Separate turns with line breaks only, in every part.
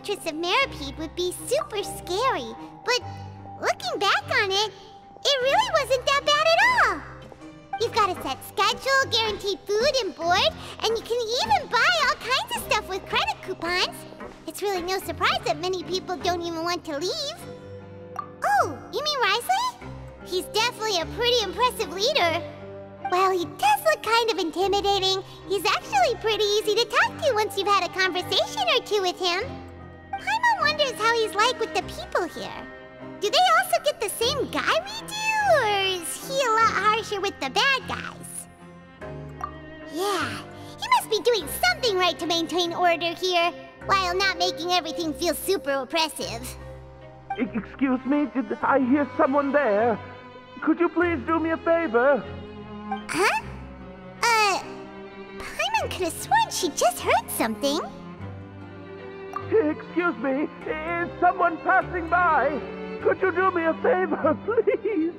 Fortress of Meripede would be super scary, but looking back on it, it really wasn't that bad at all. You've got a set schedule, guaranteed food and board, and you can even buy all kinds of stuff with credit coupons. It's really no surprise that many people don't even want to leave. Oh, you mean Risley? He's definitely a pretty impressive leader. While he does look kind of intimidating, he's actually pretty easy to talk to once you've had a conversation or two with him. Paimon wonders how he's like with the people here. Do they also get the same guy we do, or is he a lot harsher with the bad guys? Yeah, he must be doing something right to maintain order here, while not making everything feel super oppressive.
Excuse me, did I hear someone there? Could you please do me a favor?
Huh? Paimon could have sworn she just heard something.
Excuse me, is someone passing by? Could you do me a favor, please?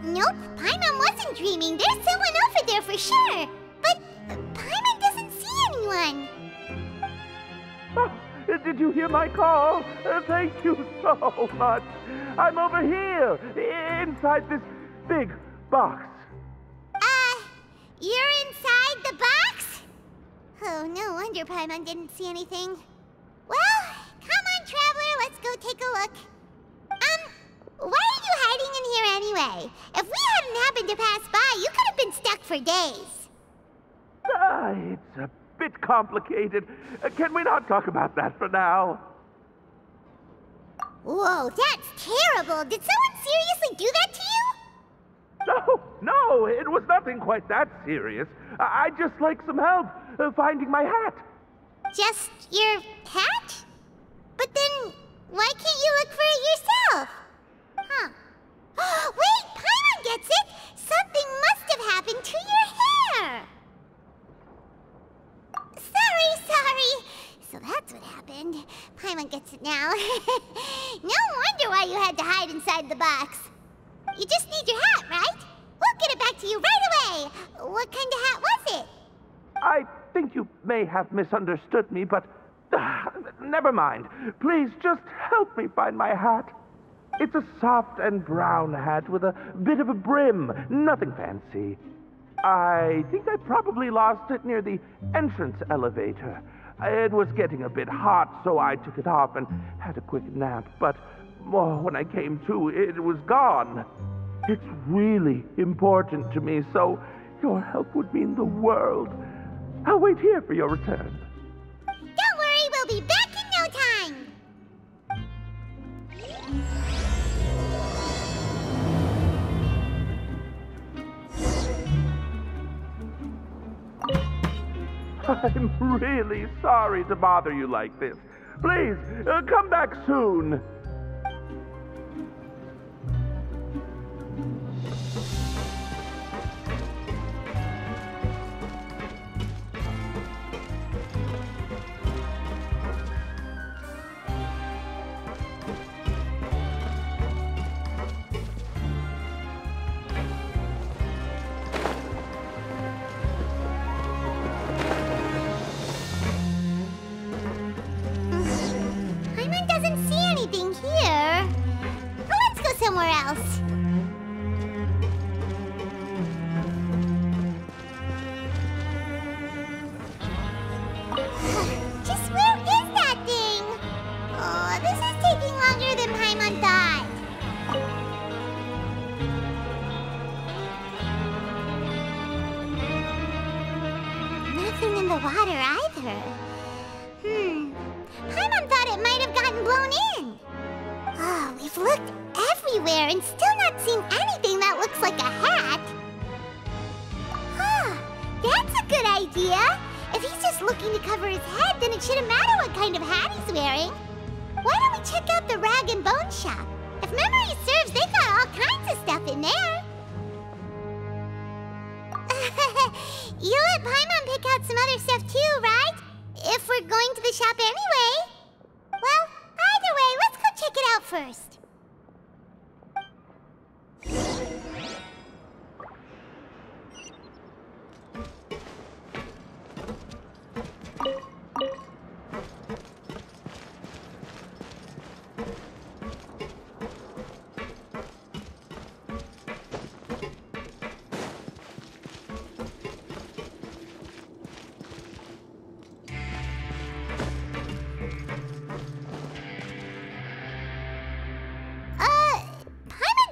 Nope, Paimon wasn't dreaming. There's someone over there for sure. But Paimon doesn't see anyone.
Oh, did you hear my call? Thank you so much. I'm over here, inside this big box.
You're inside the box? Oh, no wonder Paimon didn't see anything. Well, come on, Traveler, let's go take a look. Why are you hiding in here anyway? If we hadn't happened to pass by, you could have been stuck for days.
It's a bit complicated. Can we not talk about that for now?
Whoa, that's terrible. Did someone seriously do that to you?
No, it was nothing quite that serious. I'd just like some help finding my hat.
Just your hat? But then, why can't you look for it yourself? Huh. Wait, Paimon gets it! Something must have happened to your hair! Sorry. So that's what happened. Paimon gets it now. No wonder why you had to hide inside the box. You just need your hat, right? We'll get it back to you right away. What kind of hat was it?
I think you may have misunderstood me, but never mind. Please just help me find my hat. It's a soft and brown hat with a bit of a brim. Nothing fancy. I think I probably lost it near the entrance elevator. It was getting a bit hot, so I took it off and had a quick nap. But when I came to, it was gone. It's really important to me, so your help would mean the world. I'll wait here for your return.
Don't worry, we'll be back in no time.
I'm really sorry to bother you like this. Please, come back soon.
Somewhere else. Just where is that thing? Oh, this is taking longer than Paimon thought. Nothing in the water either. Paimon thought it might have gotten blown in. Oh, we've looked everywhere and still not seen anything that looks like a hat. Huh, that's a good idea. If he's just looking to cover his head, then it shouldn't matter what kind of hat he's wearing. Why don't we check out the Rag and Bone Shop? If memory serves, they got all kinds of stuff in there. You let Paimon pick out some other stuff too, right? If we're going to the shop anyway. Well, either way, let's go check it out first.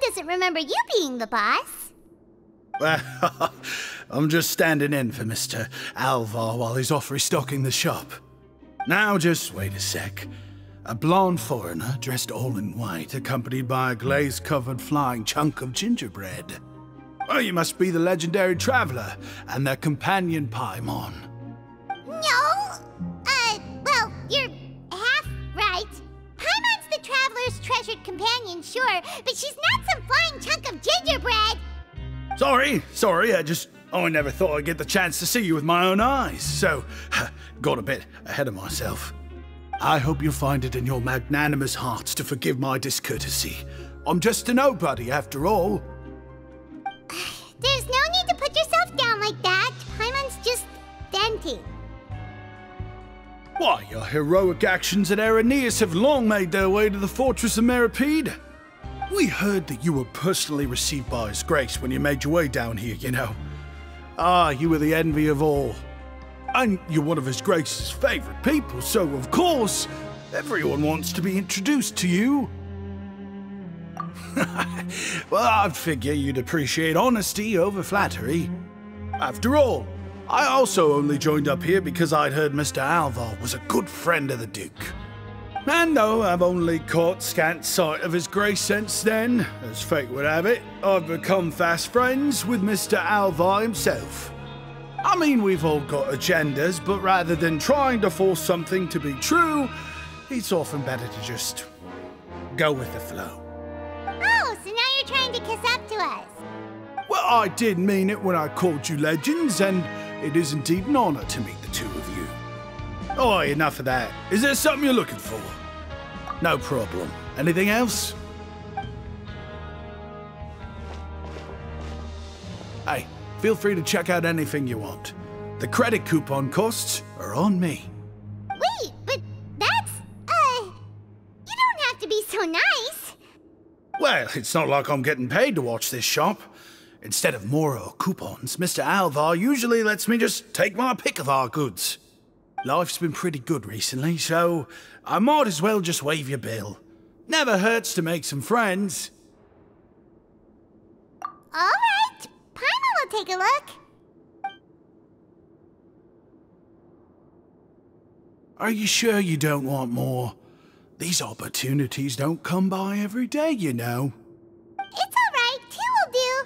doesn't remember you being the boss.
Well, I'm just standing in for Mr. Alvar while he's off restocking the shop. Now just wait a sec. A blonde foreigner dressed all in white, accompanied by a glaze-covered flying chunk of gingerbread. Well, you must be the legendary traveler and their companion Paimon.
No! Well, you're half right. Paimon's the traveler's treasured companion, sure, but she's not some flying chunk of gingerbread!
Sorry, I never thought I'd get the chance to see you with my own eyes, so got a bit ahead of myself. I hope you find it in your magnanimous hearts to forgive my discourtesy. I'm just a nobody, after all.
There's no need to put yourself down like that. Paimon's just denting.
Why, your heroic actions at Araneus have long made their way to the fortress of Meripede. We heard that you were personally received by His Grace when you made your way down here, you know. Ah, you were the envy of all. And you're one of His Grace's favorite people, so of course, everyone wants to be introduced to you. Well, I'd figure you'd appreciate honesty over flattery. After all, I also only joined up here because I'd heard Mr. Alvar was a good friend of the Duke. And though I've only caught scant sight of His Grace since then, as fate would have it, I've become fast friends with Mr. Alvar himself. I mean, we've all got agendas, but rather than trying to force something to be true, it's often better to just go with the flow.
Oh, so now you're trying to kiss up to us.
Well, I did mean it when I called you legends, and it is indeed an honor to meet the two of you. Oh, enough of that. Is there something you're looking for? No problem. Anything else? Hey, feel free to check out anything you want. The credit coupon costs are on me.
Wait, but that's, you don't have to be so nice.
Well, it's not like I'm getting paid to watch this shop. Instead of more coupons, Mr. Alvar usually lets me just take my pick of our goods. Life's been pretty good recently, so I might as well just waive your bill. Never hurts to make some friends.
All right, Paimon will take a look.
Are you sure you don't want more? These opportunities don't come by every day, you know.
It's all right, 2 will do.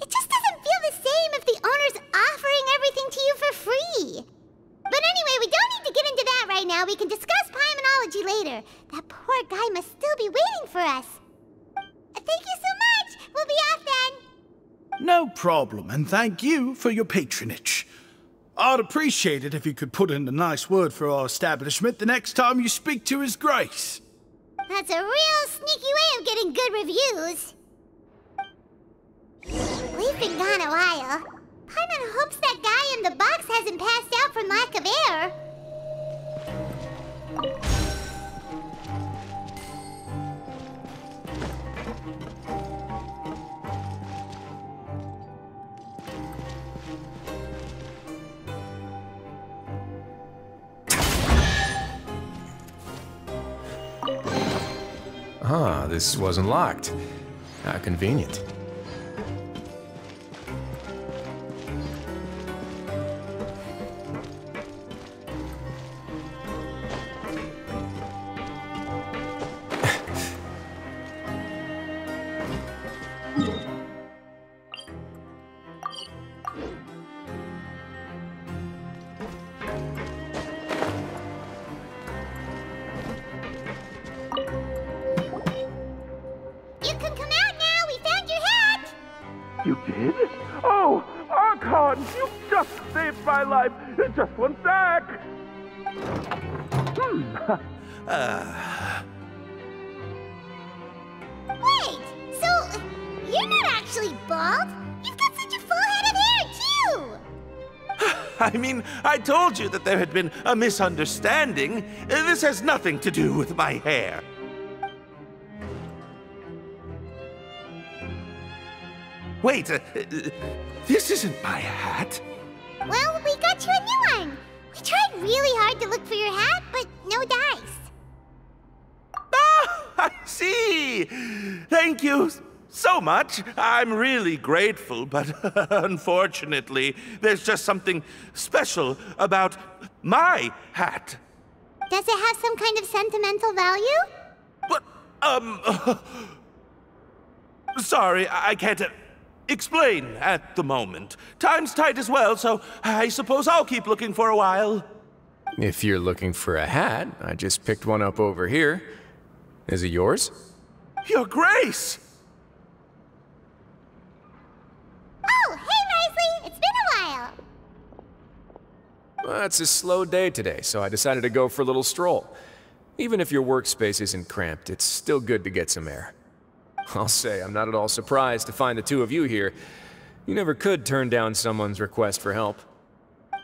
It just doesn't feel the same if the owner's offering everything to you for free. But anyway, we don't need to get into that right now. We can discuss Paimonology later. That poor guy must still be waiting for us. Thank you so much. We'll be off then.
No problem, and thank you for your patronage. I'd appreciate it if you could put in a nice word for our establishment the next time you speak to His Grace.
That's a real sneaky way of getting good reviews. We've been gone a while. Paimon hopes that guy in the box hasn't passed out from lack of air.
Ah, this wasn't locked. How convenient.
You can come out now. We found your hat.
You did? Oh, Archon, you just saved my life. Just one sec.
Wait, so you're not actually bald? You've got such a full head of hair, too.
I mean, I told you that there had been a misunderstanding. This has nothing to do with my hair. Wait, this isn't my hat.
Well, we got you a new one. We tried really hard to look for your hat, but no dice.
Ah, I see. Thank you so much. I'm really grateful, but unfortunately, there's just something special about my hat.
Does it have some kind of sentimental value?
What? Sorry, I can't explain at the moment. Time's tight as well, so I suppose I'll keep looking for a while.
If you're looking for a hat, I just picked one up over here. Is it yours?
Your Grace!
Oh, hey, Risley! It's been a while!
Well, it's a slow day today, so I decided to go for a little stroll. Even if your workspace isn't cramped, it's still good to get some air. I'll say I'm not at all surprised to find the two of you here. You never could turn down someone's request for help.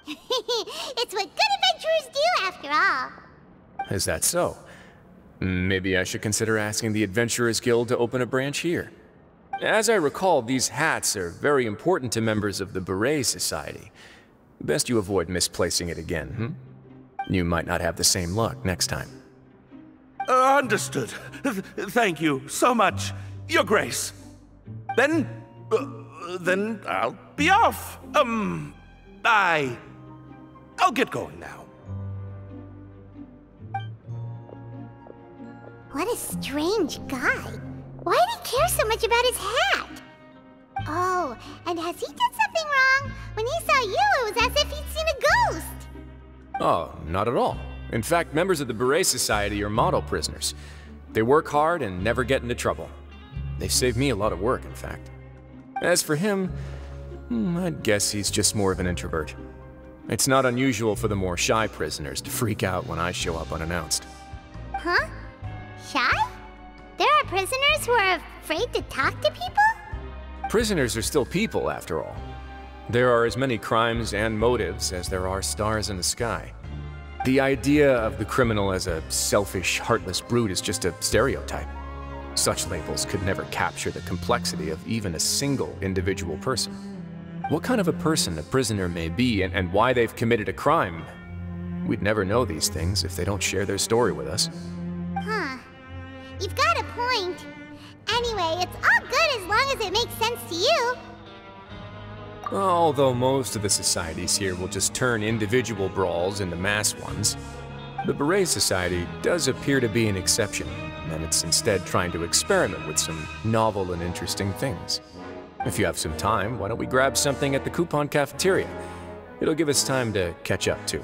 It's what good adventurers do, after all.
Is that so? Maybe I should consider asking the Adventurers Guild to open a branch here. As I recall, these hats are very important to members of the Beret Society. Best you avoid misplacing it again, You might not have the same luck next time.
Understood. Thank you so much, Your Grace. Then I'll be off. I'll get going now.
What a strange guy. Why did he care so much about his hat? Oh, and has he done something wrong? When he saw you, it was as if he'd seen a ghost.
Oh, not at all. In fact, members of the Beret Society are model prisoners. They work hard and never get into trouble. They've saved me a lot of work, in fact. As for him, I'd guess he's just more of an introvert. It's not unusual for the more shy prisoners to freak out when I show up unannounced.
Huh? Shy? There are prisoners who are afraid to talk to people?
Prisoners are still people, after all. There are as many crimes and motives as there are stars in the sky. The idea of the criminal as a selfish, heartless brute is just a stereotype. Such labels could never capture the complexity of even a single individual person. What kind of a person a prisoner may be and why they've committed a crime, we'd never know these things if they don't share their story with us.
Huh. You've got a point. Anyway, it's all good as long as it makes sense to you.
Although most of the societies here will just turn individual brawls into mass ones, the Beret Society does appear to be an exception, and it's instead trying to experiment with some novel and interesting things. If you have some time, why don't we grab something at the Coupon Cafeteria? It'll give us time to catch up, too.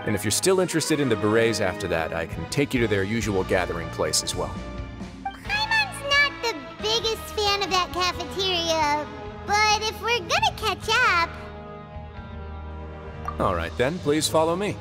And if you're still interested in the Berets after that, I can take you to their usual gathering place as well.
Paimon's not the biggest fan of that cafeteria, but if we're gonna catch up...
All right then, please follow me.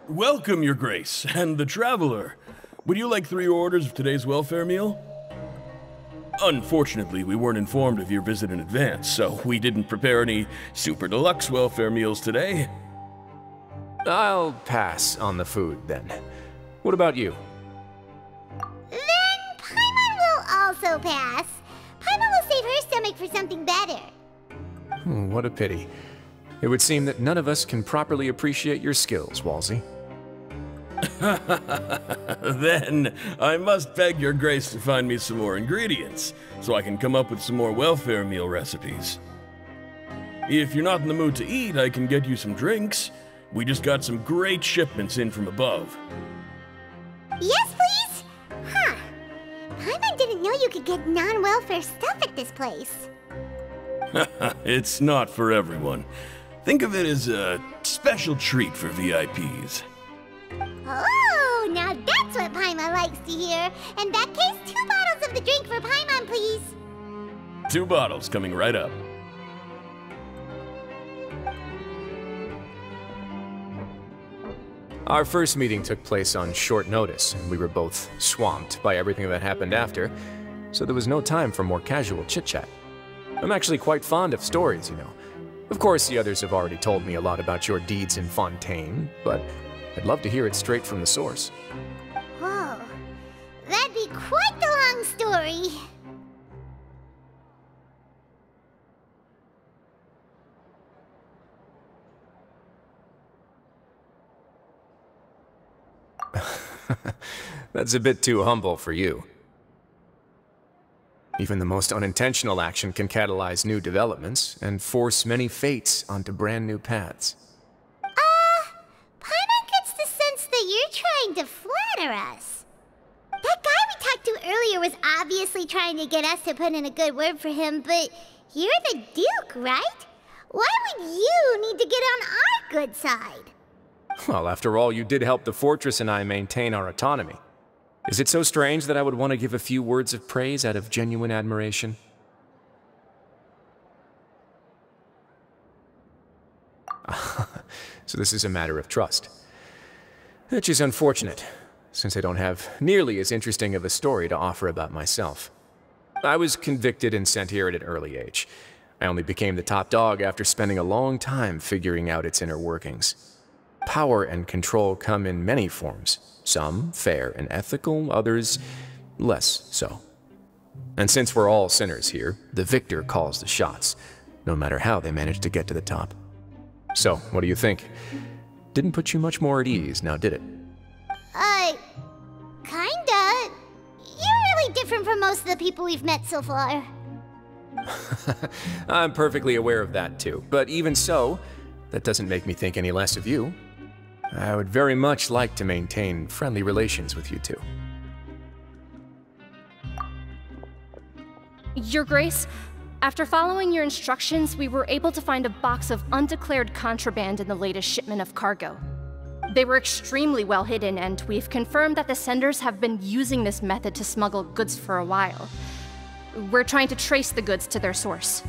Welcome, Your Grace, and the Traveler. Would you like 3 orders of today's welfare meal? Unfortunately, we weren't informed of your visit in advance, so we didn't prepare any super deluxe welfare meals today.
I'll pass on the food, then. What about you?
Then Paimon will also pass. Paimon will save her stomach for something better.
What a pity. It would seem that none of us can properly appreciate your skills, Walsey.
Then I must beg Your Grace to find me some more ingredients, so I can come up with some more welfare meal recipes. If you're not in the mood to eat, I can get you some drinks. We just got some great shipments in from above.
Yes, please? Huh. Paimon didn't know you could get non-welfare stuff at this place.
It's not for everyone. Think of it as a special treat for VIPs.
Oh, now that's what Paimon likes to hear. In that case, 2 bottles of the drink for Paimon, please.
2 bottles coming right up.
Our first meeting took place on short notice, and we were both swamped by everything that happened after, so there was no time for more casual chit-chat. I'm actually quite fond of stories, you know. Of course, the others have already told me a lot about your deeds in Fontaine, but I'd love to hear it straight from the source.
Whoa, that'd be quite the long story.
That's a bit too humble for you. Even the most unintentional action can catalyze new developments and force many fates onto brand new paths.
Paimon gets the sense that you're trying to flatter us. That guy we talked to earlier was obviously trying to get us to put in a good word for him, but you're the Duke, right? Why would you need to get on our good side?
Well, after all, you did help the fortress and I maintain our autonomy. Is it so strange that I would want to give a few words of praise out of genuine admiration? So this is a matter of trust. Which is unfortunate, since I don't have nearly as interesting of a story to offer about myself. I was convicted and sent here at an early age. I only became the top dog after spending a long time figuring out its inner workings. Power and control come in many forms. Some fair and ethical, others less so. And since we're all sinners here, the victor calls the shots, no matter how they manage to get to the top. So, what do you think? Didn't put you much more at ease, now did it?
Kinda. You're really different from most of the people we've met so far.
I'm perfectly aware of that too, but even so, that doesn't make me think any less of you. I would very much like to maintain friendly relations with you two.
Your Grace, after following your instructions, we were able to find a box of undeclared contraband in the latest shipment of cargo. They were extremely well hidden, and we've confirmed that the senders have been using this method to smuggle goods for a while. We're trying to trace the goods to their source.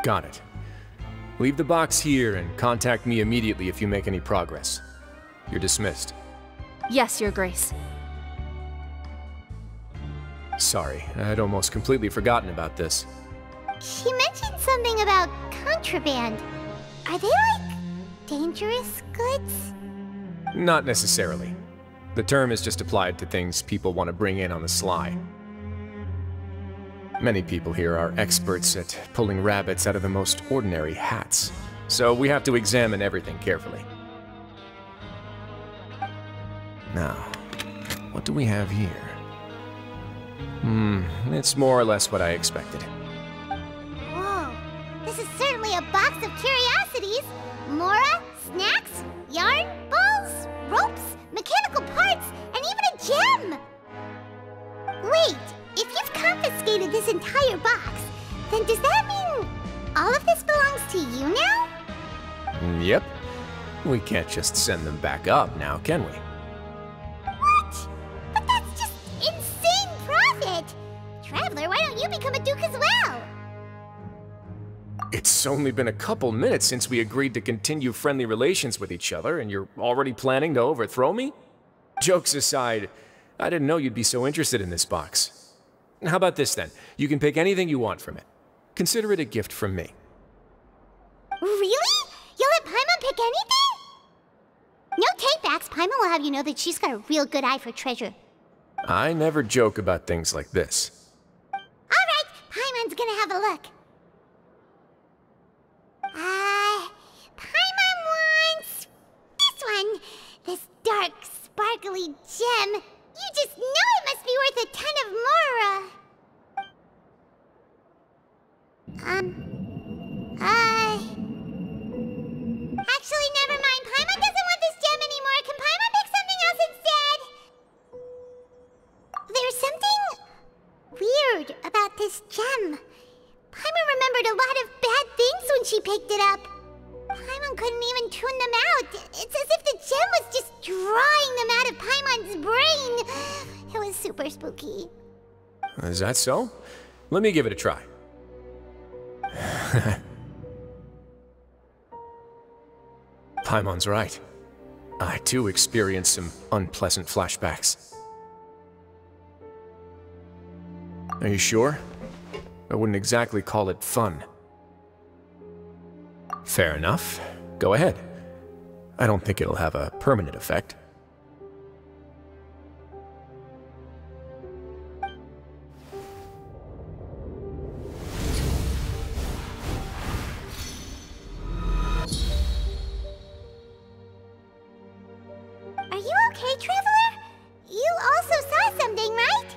Got it. Leave the box here and contact me immediately if you make any progress. You're dismissed.
Yes, Your Grace.
Sorry, I'd almost completely forgotten about this.
She mentioned something about contraband. Are they like dangerous goods?
Not necessarily. The term is just applied to things people want to bring in on the sly. Many people here are experts at pulling rabbits out of the most ordinary hats, so we have to examine everything carefully. Now, what do we have here? It's more or less what I expected.
Whoa, this is certainly a box of curiosities. Mora, snacks, yarn, balls, ropes, mechanical parts, and even a gem! Wait, if you've confiscated this entire box, then does that mean all of this belongs to you now?
Yep. We can't just send them back up now, can we?
What? But that's just insane profit! Traveler, why don't you become a duke as well?
It's only been a couple minutes since we agreed to continue friendly relations with each other, and you're already planning to overthrow me? Jokes aside, I didn't know you'd be so interested in this box. How about this then? You can pick anything you want from it. Consider it a gift from me.
Really? You'll let Paimon pick anything? No takebacks. Paimon will have you know that she's got a real good eye for treasure.
I never joke about things like this.
Alright, Paimon's gonna have a look. Paimon wants this one. This dark, sparkly gem. You just know it must be worth a ton of Mora. Actually, never mind. Paimon doesn't want this gem anymore. Can Paimon pick something else instead? There's something weird about this gem. Paimon remembered a lot of bad things when she picked it up. Paimon couldn't even tune them out. It's as if the gem was just drawing them out of Paimon's brain. It was super spooky.
Is that so? Let me give it a try. Paimon's right. I too experienced some unpleasant flashbacks. Are you sure? I wouldn't exactly call it fun. Fair enough. Go ahead. I don't think it'll have a permanent effect.
Are you okay, Traveler? You also saw something, right?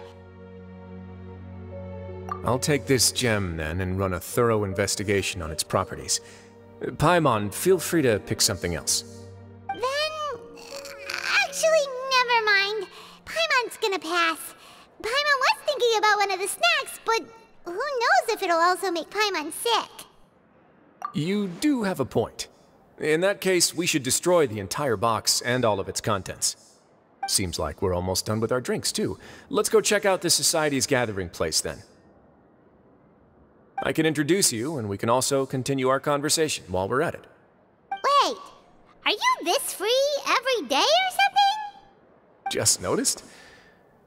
I'll take this gem, then, and run a thorough investigation on its properties. Paimon, feel free to pick something else.
Then... actually, never mind. Paimon's gonna pass. Paimon was thinking about one of the snacks, but who knows if it'll also make Paimon sick.
You do have a point. In that case, we should destroy the entire box and all of its contents. Seems like we're almost done with our drinks, too. Let's go check out the Society's gathering place, then. I can introduce you, and we can also continue our conversation while we're at it.
Wait, are you this free every day or something?
Just noticed?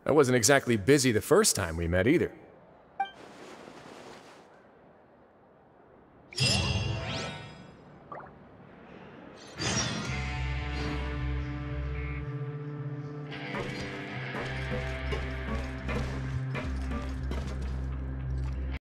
I wasn't exactly busy the first time we met either.